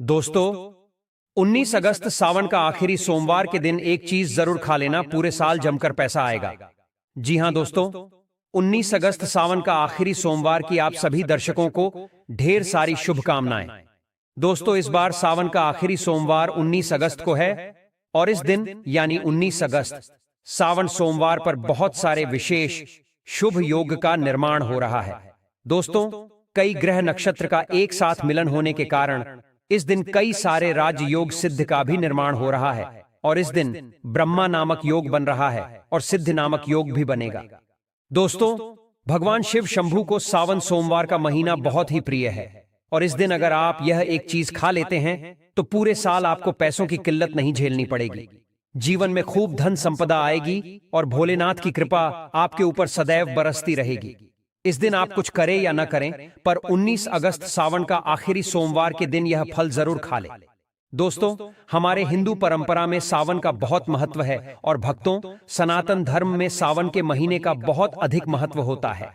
दोस्तों, 19 अगस्त सावन का आखिरी सोमवार के दिन एक चीज जरूर खा लेना, पूरे साल जमकर पैसा आएगा। जी हां दोस्तों, 19 अगस्त सावन का आखिरी सोमवार की आप सभी दर्शकों को ढेर सारी शुभकामनाएं। दोस्तों, इस बार सावन का आखिरी सोमवार 19 अगस्त को है और इस दिन यानी 19 अगस्त सावन सोमवार पर बहुत सारे विशेष शुभ योग का निर्माण हो रहा है। दोस्तों, कई ग्रह नक्षत्र का एक साथ मिलन होने के कारण इस दिन कई सारे राजयोग सिद्ध का भी निर्माण हो रहा है और इस दिन ब्रह्मा नामक योग बन रहा है और सिद्ध नामक योग भी बनेगा। दोस्तों, भगवान शिव शंभू को सावन सोमवार का महीना बहुत ही प्रिय है और इस दिन अगर आप यह एक चीज खा लेते हैं तो पूरे साल आपको पैसों की किल्लत नहीं झेलनी पड़ेगी। जीवन में खूब धन संपदा आएगी और भोलेनाथ की कृपा आपके ऊपर सदैव बरसती रहेगी। इस दिन आप कुछ करें या न करें, पर 19 अगस्त सावन का आखिरी सोमवार के दिन यह फल जरूर खा ले। दोस्तों, हमारे हिंदू परंपरा में सावन का बहुत महत्व है और भक्तों, सनातन धर्म में सावन के महीने का बहुत अधिक महत्व होता है।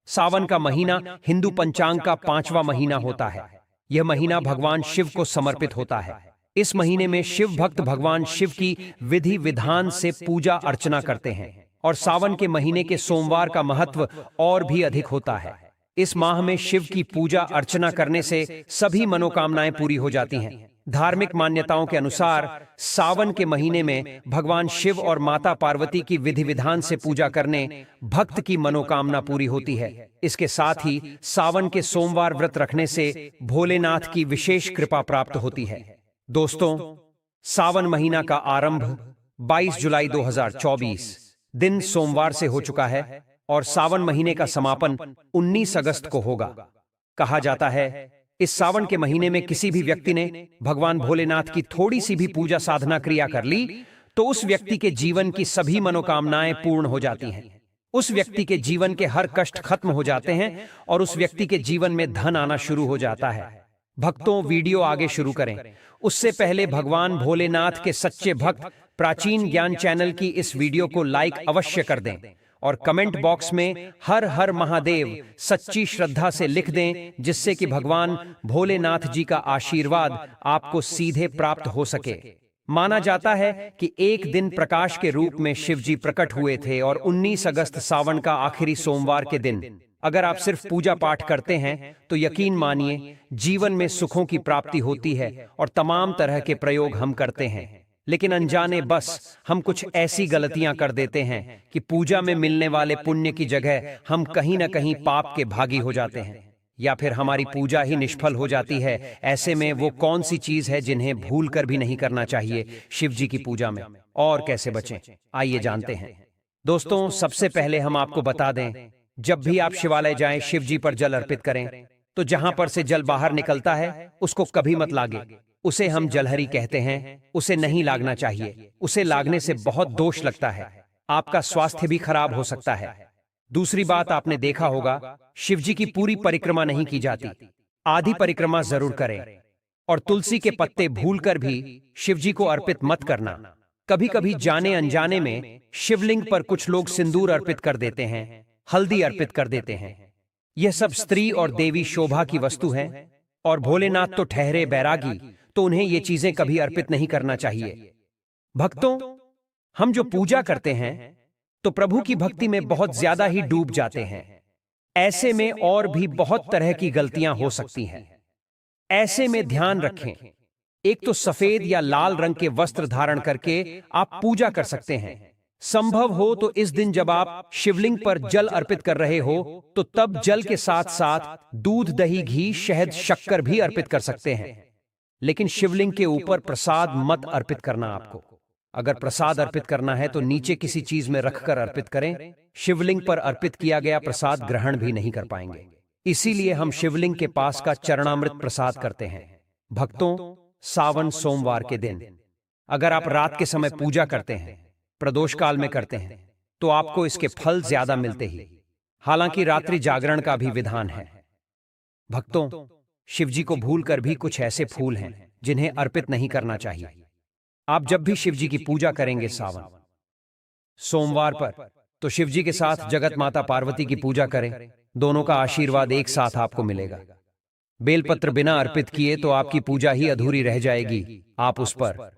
सावन का महीना हिंदू पंचांग का 5वां महीना होता है। यह महीना भगवान शिव को समर्पित होता है। इस महीने में शिव भक्त भगवान शिव की विधि विधान से पूजा अर्चना करते हैं और सावन के महीने के सोमवार का महत्व और भी अधिक होता है। इस माह में शिव की पूजा अर्चना करने से सभी मनोकामनाएं पूरी हो जाती हैं। धार्मिक मान्यताओं के अनुसार सावन के महीने में भगवान शिव और माता पार्वती की विधि विधान से पूजा करने भक्त की मनोकामना पूरी होती है। इसके साथ ही सावन के सोमवार व्रत रखने से भोलेनाथ की विशेष कृपा प्राप्त होती है। दोस्तों, सावन महीना का आरंभ 22 जुलाई 2024 दिन सोमवार से हो चुका है और सावन महीने का समापन 19 अगस्त को होगा। कहा जाता है, इस सावन के महीने में किसी भी व्यक्ति ने भगवान भोलेनाथ की थोड़ी सी भी पूजा साधना क्रिया कर ली तो उस व्यक्ति के जीवन की सभी मनोकामनाएं पूर्ण हो जाती हैं। उस व्यक्ति के जीवन के हर कष्ट खत्म हो जाते हैं और उस व्यक्ति के जीवन में धन आना शुरू हो जाता है। भक्तों, वीडियो आगे शुरू करें उससे पहले भगवान भोलेनाथ के सच्चे भक्त प्राचीन ज्ञान चैनल की इस वीडियो को लाइक अवश्य कर दें और कमेंट बॉक्स में हर हर महादेव सच्ची श्रद्धा से लिख दें, जिससे कि भगवान भोलेनाथ जी का आशीर्वाद आपको सीधे प्राप्त हो सके। माना जाता है कि एक दिन प्रकाश के रूप में शिव जी प्रकट हुए थे और 19 अगस्त सावन का आखिरी सोमवार के दिन अगर आप सिर्फ पूजा पाठ करते हैं तो यकीन मानिए जीवन में सुखों की प्राप्ति होती है और तमाम तरह के प्रयोग हम करते हैं। लेकिन अनजाने बस हम कुछ ऐसी गलतियां कर देते हैं कि पूजा में मिलने वाले पुण्य की जगह हम कहीं ना कहीं पाप के भागी हो जाते हैं या फिर हमारी पूजा ही निष्फल हो जाती है। ऐसे में वो कौन सी चीज है जिन्हें भूल कर भी नहीं करना चाहिए शिव जी की पूजा में, और कैसे बचें, आइए जानते हैं। दोस्तों, सबसे पहले हम आपको बता दें, जब भी आप शिवालय जाएं, शिव जी पर जल अर्पित करें तो जहां पर से जल बाहर निकलता है उसको कभी मत लागे। उसे हम जलहरी कहते हैं, उसे नहीं लागना चाहिए। उसे लागने से बहुत दोष लगता है, आपका स्वास्थ्य भी खराब हो सकता है। दूसरी बात, आपने देखा होगा शिवजी की पूरी परिक्रमा नहीं की जाती, आधी परिक्रमा जरूर करें और तुलसी के पत्ते भूलकर भी शिवजी को अर्पित मत करना। कभी कभी जाने अनजाने में शिवलिंग पर कुछ लोग सिंदूर अर्पित कर देते हैं, हल्दी अर्पित कर देते हैं। यह सब स्त्री और देवी शोभा की वस्तु है और भोलेनाथ तो ठहरे बैरागी, तो उन्हें ये चीजें कभी अर्पित नहीं करना चाहिए। भक्तों, हम जो पूजा करते हैं तो प्रभु की भक्ति में बहुत ज्यादा ही डूब जाते हैं। ऐसे में और भी बहुत तरह की गलतियां हो सकती हैं। ऐसे में ध्यान रखें, एक तो सफेद या लाल रंग के वस्त्र धारण करके आप पूजा कर सकते हैं। संभव हो तो इस दिन जब आप शिवलिंग पर जल अर्पित कर रहे हो तो तब जल के साथ साथ दूध, दही, घी, शहद, शक्कर भी अर्पित कर सकते हैं। लेकिन शिवलिंग के ऊपर प्रसाद मत अर्पित करना। आपको अगर प्रसाद अर्पित करना है तो नीचे किसी चीज में रखकर अर्पित करें। शिवलिंग पर अर्पित किया गया प्रसाद ग्रहण भी नहीं कर पाएंगे, इसीलिए हम शिवलिंग के पास का चरणामृत प्रसाद करते हैं। भक्तों, सावन सोमवार के दिन अगर आप रात के समय पूजा करते हैं, प्रदोष काल में करते हैं, तो आपको इसके फल ज्यादा मिलते ही। हालांकि रात्रि जागरण का भी विधान है। भक्तों, शिवजी को भूलकर भी कुछ ऐसे फूल हैं जिन्हें अर्पित नहीं करना चाहिए। आप जब भी शिवजी की पूजा करेंगे सावन सोमवार पर, तो शिवजी के साथ जगत माता पार्वती की पूजा करें। दोनों का आशीर्वाद एक साथ आपको मिलेगा। बेलपत्र बिना अर्पित किए तो आपकी पूजा ही अधूरी रह जाएगी। आप उस पर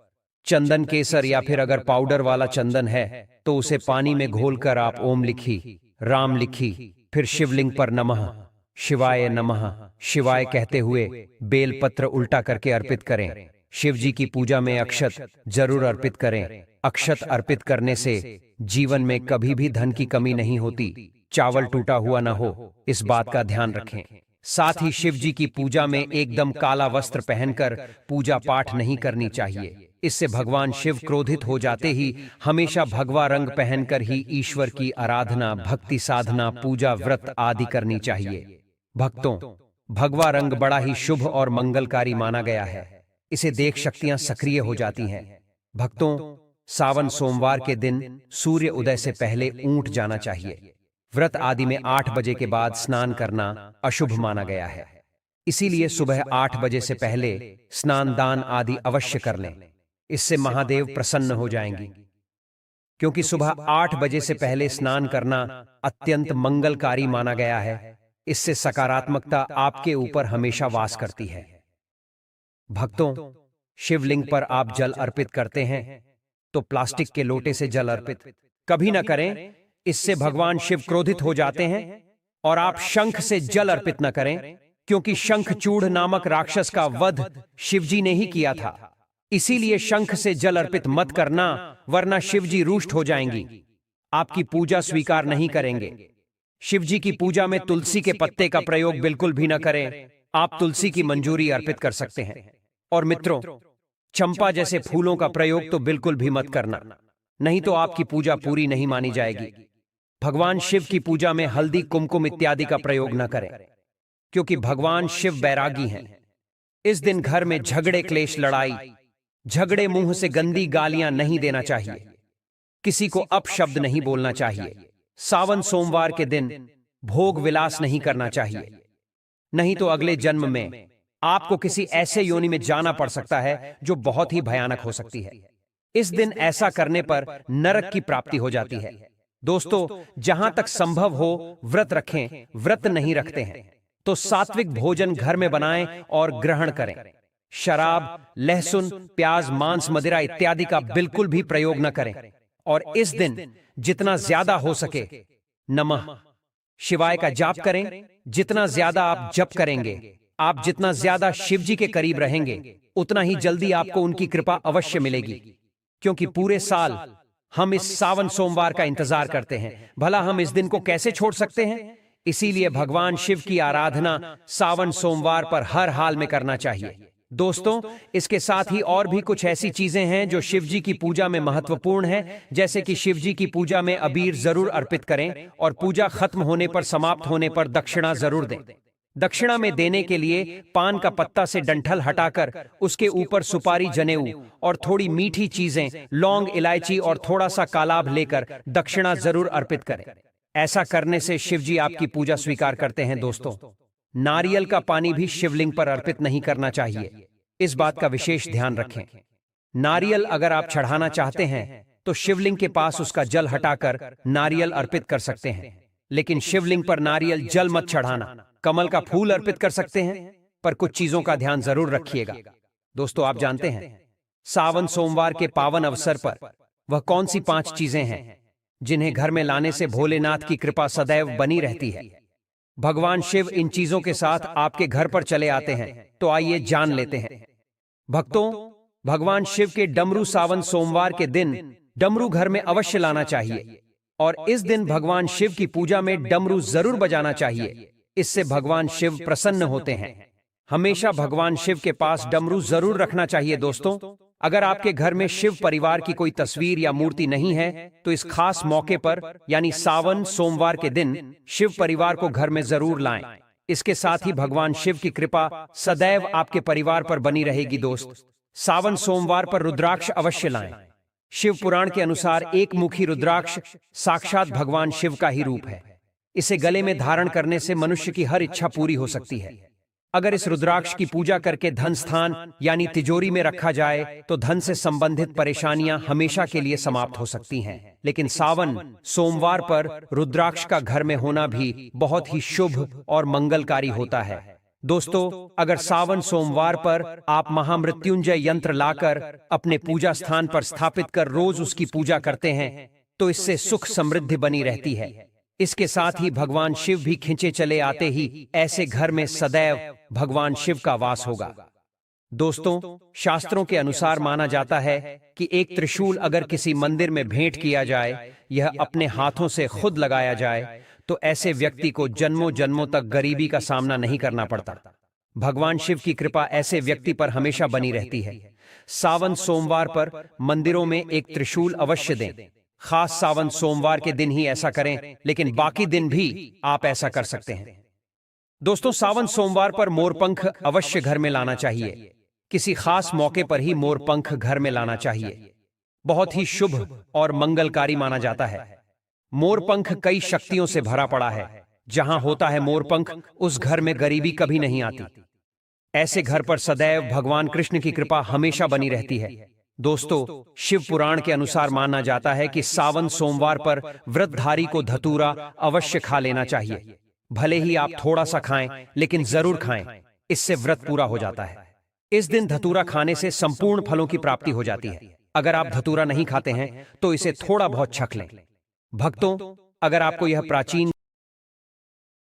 चंदन केसर या फिर अगर पाउडर वाला चंदन है तो उसे पानी में घोलकर आप ओम लिखी, राम लिखी, फिर शिवलिंग पर नमः शिवाय नमः शिवाय कहते हुए बेलपत्र उल्टा करके अर्पित करें। शिव जी की पूजा में अक्षत जरूर अर्पित करें। अक्षत अर्पित करने से जीवन में कभी भी धन की कमी नहीं होती, चावल टूटा हुआ न हो, इस बात का ध्यान रखें। साथ ही शिव जी की पूजा में एकदम काला वस्त्र पहनकर पूजा पाठ नहीं करनी चाहिए। इससे भगवान शिव क्रोधित हो जाते ही हमेशा भगवा रंग पहनकर ही ईश्वर की आराधना, भक्ति साधना, पूजा, व्रत आदि करनी चाहिए। भक्तों, भगवा रंग बड़ा ही शुभ और मंगलकारी माना गया है। इसे देख शक्तियां सक्रिय हो जाती हैं। भक्तों, सावन सोमवार के दिन सूर्य उदय से पहले ऊंट जाना चाहिए। व्रत आदि में 8 बजे के बाद स्नान करना अशुभ माना गया है। इसीलिए सुबह 8 बजे से पहले स्नान दान आदि अवश्य कर लें। इससे महादेव प्रसन्न हो जाएंगी, क्योंकि सुबह 8 बजे से पहले स्नान करना अत्यंत मंगलकारी माना गया है। इससे सकारात्मकता आपके ऊपर हमेशा वास करती है। भक्तों, शिवलिंग पर आप जल अर्पित करते हैं तो प्लास्टिक के लोटे से जल अर्पित कभी न करें। इससे भगवान शिव क्रोधित हो जाते हैं। और आप शंख से जल अर्पित न करें, क्योंकि शंखचूड़ नामक राक्षस का वध शिवजी ने ही किया था। इसीलिए शंख से जल अर्पित मत करना, वरना शिवजी रुष्ट हो जाएंगी, आपकी पूजा स्वीकार नहीं करेंगे। शिवजी की पूजा में तुलसी के पत्ते का प्रयोग बिल्कुल भी न करें। आप तुलसी की मंजूरी अर्पित कर सकते हैं। और मित्रों, चंपा जैसे फूलों का प्रयोग तो बिल्कुल भी मत करना, नहीं तो आपकी पूजा पूरी नहीं मानी जाएगी। भगवान शिव की पूजा में हल्दी, कुमकुम इत्यादि का प्रयोग न करें, क्योंकि भगवान शिव बैरागी हैं। इस दिन घर में झगड़े, क्लेश, लड़ाई झगड़े, मुंह से गंदी गालियां नहीं देना चाहिए। किसी को अपशब्द नहीं बोलना चाहिए। सावन सोमवार के दिन भोग विलास नहीं करना चाहिए, नहीं तो अगले जन्म में आपको किसी ऐसे योनि में जाना पड़ सकता है जो बहुत ही भयानक हो सकती है। इस दिन ऐसा करने पर नरक की प्राप्ति हो जाती है। दोस्तों, जहां तक संभव हो व्रत रखें। व्रत नहीं रखते हैं तो सात्विक भोजन घर में बनाएं और ग्रहण करें। शराब, लहसुन, प्याज, मांस, मदिरा इत्यादि का बिल्कुल भी प्रयोग न करें। और इस दिन जितना ज्यादा हो सके नमः शिवाय का जाप करें। जितना ज्यादा आप जप करेंगे, आप जितना ज्यादा शिव जी के करीब रहेंगे, उतना ही जल्दी आपको उनकी कृपा अवश्य मिलेगी। क्योंकि पूरे साल हम इस सावन सोमवार का इंतजार करते हैं, भला हम इस दिन को कैसे छोड़ सकते हैं। इसीलिए भगवान शिव की आराधना सावन सोमवार पर हर हाल में करना चाहिए। दोस्तों, इसके साथ ही और भी कुछ ऐसी चीजें हैं जो शिव जी की पूजा में महत्वपूर्ण है। जैसे कि शिव जी की पूजा में अबीर जरूर अर्पित करें और पूजा खत्म होने पर, समाप्त होने पर दक्षिणा जरूर दें। दक्षिणा में देने के लिए पान का पत्ता से डंठल हटाकर उसके ऊपर सुपारी, जनेऊ और थोड़ी मीठी चीजें, लौंग, इलायची और थोड़ा सा कालाभ लेकर दक्षिणा जरूर अर्पित करें। ऐसा करने से शिव जी आपकी पूजा स्वीकार करते हैं। दोस्तों, नारियल का पानी भी शिवलिंग पर अर्पित नहीं करना चाहिए, इस बात का विशेष ध्यान रखें। नारियल अगर आप चढ़ाना चाहते हैं तो शिवलिंग के पास उसका जल हटाकर नारियल अर्पित कर सकते हैं, लेकिन शिवलिंग पर नारियल जल मत चढ़ाना। कमल का फूल अर्पित कर सकते हैं, पर कुछ चीजों का ध्यान जरूर रखिएगा। दोस्तों, आप जानते हैं सावन सोमवार के पावन अवसर पर वह कौन सी 5 चीजें हैं जिन्हें घर में लाने से भोलेनाथ की कृपा सदैव बनी रहती है। भगवान शिव इन चीजों के साथ आपके घर पर चले आते हैं, तो आइए जान लेते हैं। भक्तों, भगवान शिव के डमरू सावन सोमवार के दिन डमरू घर में अवश्य लाना चाहिए। और इस दिन भगवान शिव की पूजा में डमरू जरूर बजाना चाहिए। इससे भगवान शिव प्रसन्न होते हैं। हमेशा भगवान शिव के पास डमरू जरूर रखना चाहिए। दोस्तों, अगर आपके घर में शिव परिवार की कोई तस्वीर या मूर्ति नहीं है तो इस खास मौके पर यानी सावन सोमवार के दिन शिव परिवार को घर में जरूर लाएं। इसके साथ ही भगवान शिव की कृपा सदैव आपके परिवार पर बनी रहेगी। दोस्त, सावन सोमवार पर रुद्राक्ष अवश्य लाएं। शिव पुराण के अनुसार एक मुखी रुद्राक्ष साक्षात भगवान शिव का ही रूप है। इसे गले में धारण करने से मनुष्य की हर इच्छा पूरी हो सकती है। अगर इस रुद्राक्ष की पूजा करके धन स्थान यानी तिजोरी में रखा जाए तो धन से संबंधित परेशानियां हमेशा के लिए समाप्त हो सकती हैं। लेकिन सावन सोमवार पर रुद्राक्ष का घर में होना भी बहुत ही शुभ और मंगलकारी होता है। दोस्तों, अगर सावन सोमवार पर आप महामृत्युंजय यंत्र लाकर अपने पूजा स्थान पर स्थापित कर रोज उसकी पूजा करते हैं तो इससे सुख समृद्धि बनी रहती है। इसके साथ ही भगवान शिव भी खिंचे चले आते ही ऐसे घर में सदैव भगवान शिव का वास होगा। दोस्तों, शास्त्रों के अनुसार माना जाता है कि एक त्रिशूल अगर किसी मंदिर में भेंट किया जाए, यह अपने हाथों से खुद लगाया जाए, तो ऐसे व्यक्ति को जन्मों जन्मों तक गरीबी का सामना नहीं करना पड़ता। भगवान शिव की कृपा ऐसे व्यक्ति पर हमेशा बनी रहती है। सावन सोमवार पर मंदिरों में एक त्रिशूल अवश्य दें। खास सावन सोमवार के दिन ही ऐसा करें, लेकिन बाकी दिन भी आप ऐसा कर सकते हैं। दोस्तों, सावन सोमवार पर मोरपंख अवश्य घर में लाना चाहिए। किसी खास मौके पर ही मोरपंख घर में लाना चाहिए। बहुत ही शुभ और मंगलकारी माना जाता है। मोरपंख कई शक्तियों से भरा पड़ा है। जहां होता है मोरपंख, उस घर में गरीबी कभी नहीं आती। ऐसे घर पर सदैव भगवान कृष्ण की कृपा हमेशा बनी रहती है। दोस्तों, शिव पुराण के अनुसार माना जाता है कि सावन सोमवार पर व्रतधारी को धतूरा अवश्य खा लेना चाहिए। भले ही आप थोड़ा सा खाएं, लेकिन जरूर खाएं। इससे व्रत पूरा हो जाता है। इस दिन धतूरा खाने से संपूर्ण फलों की प्राप्ति हो जाती है। अगर आप धतूरा नहीं खाते हैं तो इसे थोड़ा बहुत छक लें। भक्तों, अगर आपको यह प्राचीन